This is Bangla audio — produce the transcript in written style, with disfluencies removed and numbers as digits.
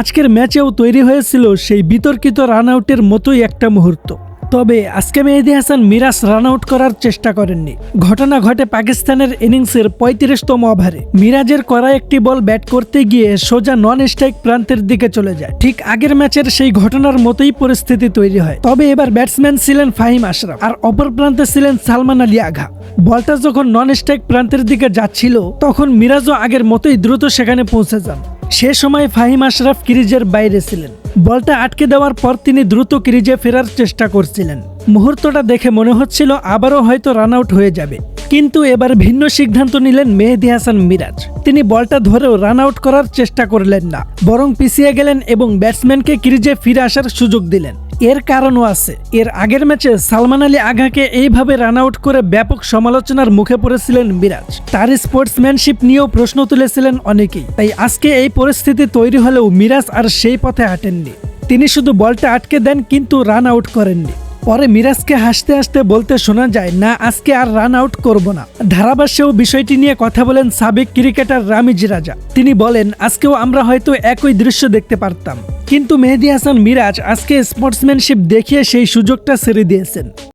আজকের ম্যাচেও তৈরি হয়েছিল সেই বিতর্কিত রান আউটের মতোই একটা মুহূর্ত। তবে আজকে মেহেদী হাসান মিরাজ রান আউট করার চেষ্টা করেননি। ঘটনা ঘটে পাকিস্তানের ইনিংসের ৩৫তম ওভারে। মিরাজের করা একটি বল ব্যাট করতে গিয়ে সোজা নন স্ট্রাইক প্রান্তের দিকে চলে যায়। ঠিক আগের ম্যাচের সেই ঘটনার মতোই পরিস্থিতি তৈরি হয়। তবে এবার ব্যাটসম্যান ছিলেন ফাহিম আশরাফ, আর অপর প্রান্তে ছিলেন সালমান আলী আগা। বলটা যখন নন স্ট্রাইক প্রান্তের দিকে যাচ্ছিল তখন মিরাজও আগের মতোই দ্রুত সেখানে পৌঁছে যান। সে সময় ফাহিম আশরাফ ক্রিজের বাইরে ছিলেন। বলটা আটকে দেওয়ার পর তিনি দ্রুত ক্রিজে ফেরার চেষ্টা করছিলেন। মুহূর্তটা দেখে মনে হচ্ছিল আবারও হয়তো রান আউট হয়ে যাবে, কিন্তু এবার ভিন্ন সিদ্ধান্ত নিলেন মেহেদী হাসান মিরাজ। তিনি বলটা ধরেও রান আউট করার চেষ্টা করলেন না, বরং পিছিয়ে গেলেন এবং ব্যাটসম্যানকে ক্রিজে ফিরে আসার সুযোগ দিলেন। এর কারণও আছে। এর আগের ম্যাচে সালমান আলী আগাকে এইভাবে রান আউট করে ব্যাপক সমালোচনার মুখে পড়েছিলেন মিরাজ। তার স্পোর্টসম্যানশিপ নিয়েও প্রশ্ন তুলেছিলেন অনেকেই। তাই আজকে এই পরিস্থিতি তৈরি হলেও মিরাজ আর সেই পথে হাঁটেননি। তিনি শুধু বলটা আটকে দেন, কিন্তু রান আউট করেননি। পরে মিরাজকে হাসতে হাসতে বলতে শোনা যায়, না আজকে আর রান আউট করব না। ধারাভাষ্যেও বিষয়টি নিয়ে কথা বলেন সাবেক ক্রিকেটার রামিজ রাজা। তিনি বলেন, আজকেও আমরা হয়তো একই দৃশ্য দেখতে পারতাম, কিন্তু মেহেদী হাসান মিরাজ আজকে স্পোর্টসম্যানশিপ দেখিয়ে সেই সুযোগটা ছেড়ে দিয়েছেন।